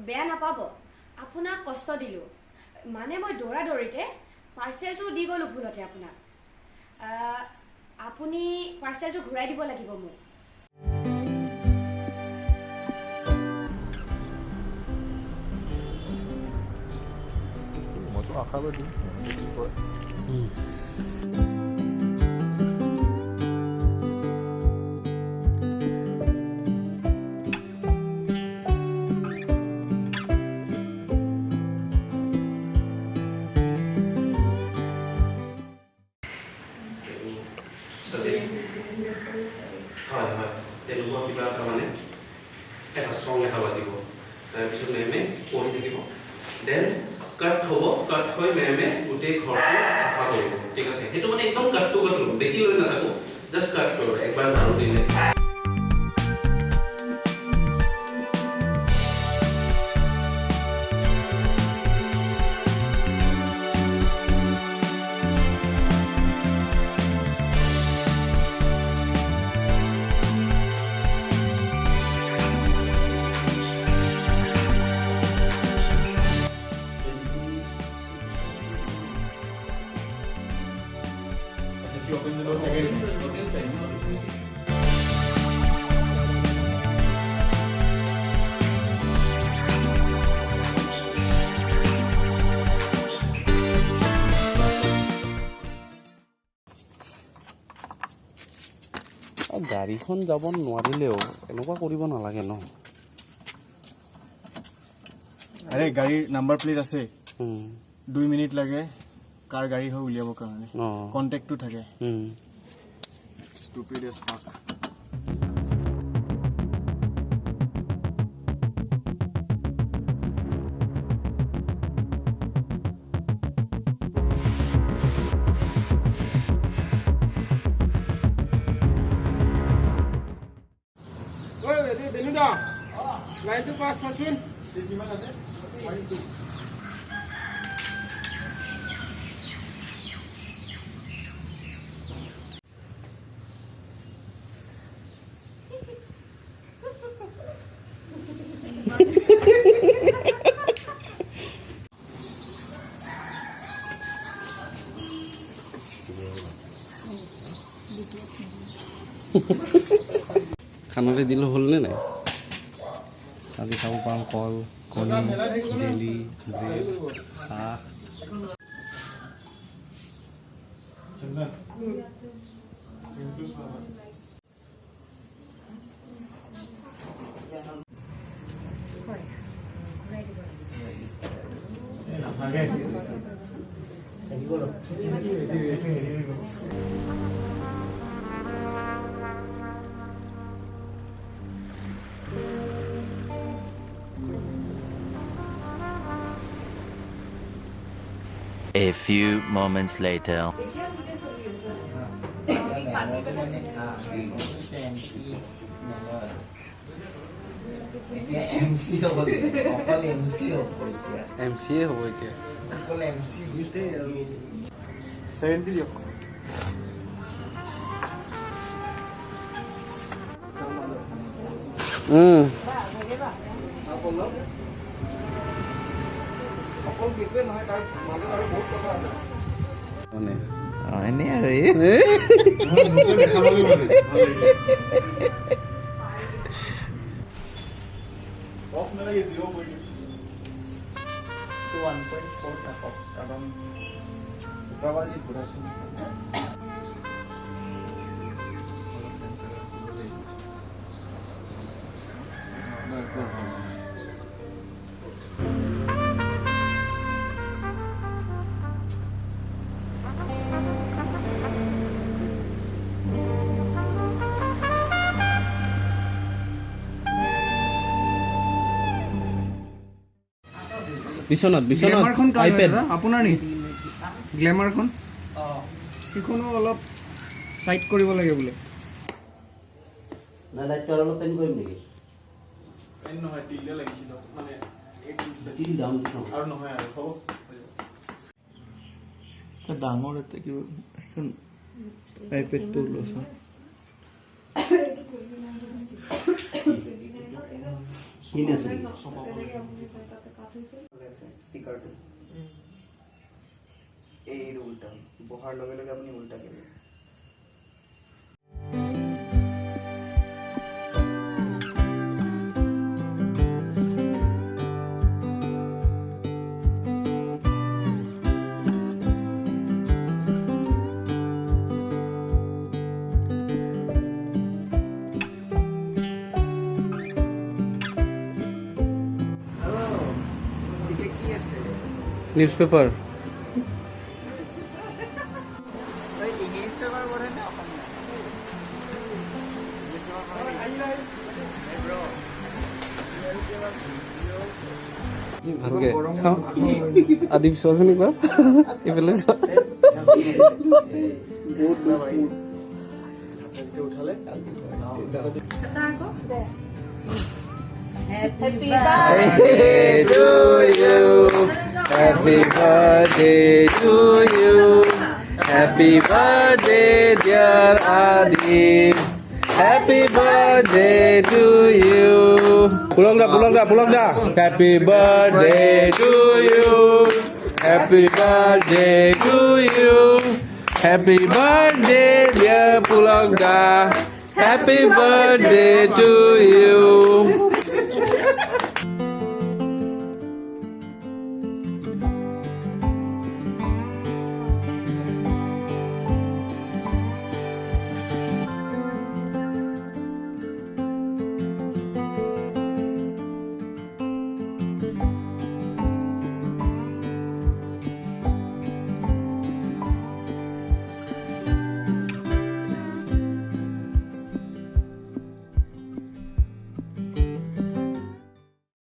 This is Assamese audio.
বেয়া নাপাব আপোনাক কষ্ট দিলো মানে মই দৌৰাদৌৰিতে পাৰ্চেলটো দি গ'লো ভুলতে আপোনাক আপুনি পাৰ্চেলটো ঘূৰাই দিব লাগিব মোক মইতো আশাবাদী হয় হয় তেনেকুৱা কিবা এটা মানে এটা চং এটা বাজিব তাৰপিছত মেমে পঢ়ি থাকিব দেন কাট হ'ব কাট হৈ মেমে গোটেই ঘৰটো চাফা কৰিব ঠিক আছে সেইটো মানে একদম কাটটো কাট বেছি লৈ নাথাকো জাষ্ট কাট কৰিব একবাৰ ঝাৰু দিলে গাড়ীখন যাব নোৱাৰিলেও এনেকুৱা কৰিব নালাগে ন আৰে গাড়ীৰ নাম্বাৰ প্লেট আছে 2 মিনিট লাগে কাৰ গাড়ী হয় উলিয়াবৰ কাৰণে কন্টেক্টটো থাকে stupid as fuck লাইনটো পাছ চাচোন কিমান আছে খানাতে দিলে হ'লনে নাই আজি খাব পাম কল কণী জেলি ব্ৰেড চাহ A few moments later. MCA হ'ব এতিয়া 70 দিয়ক মানে এনেই আৰু অফ নালাগে 0 কৰি দিম তো 1.4 থাকক কাৰণ উপাবাজি ঘূৰাচোন বিছনাত গ্লেমাৰখন আইপেড আপোনাৰ নেকি গ্লেমাৰখন সেইখনো অলপ সাইড কৰিব লাগে বোলে না লাইটটো আৰু অলপ পেন কৰিম নেকি পেন নহয় টিলে লাগিছিল মানে এক টিল ডাউন আৰু নহয় আৰু হ'ব ডাঙৰ এটা কিবা এখন আইপেডটো লৈছো ষ্টিকাৰটো এইটো উল্টা বহাৰ লগে লগে আপুনি উল্টা কৰিব নিউজ পেপাৰ ইংলিছ পেপাৰ পঢ়ে নে অসমীয়া ভালকে চাওঁ আদি চোৱাচোন একবাৰ এইফালে চোৱা উঠালে Happy birthday to you. Happy birthday to you. Happy birthday, dear Adi. Happy birthday to you. Pulang dah. Happy birthday to you. Happy birthday to you. Happy birthday, dear Pulang dah. Happy birthday to you.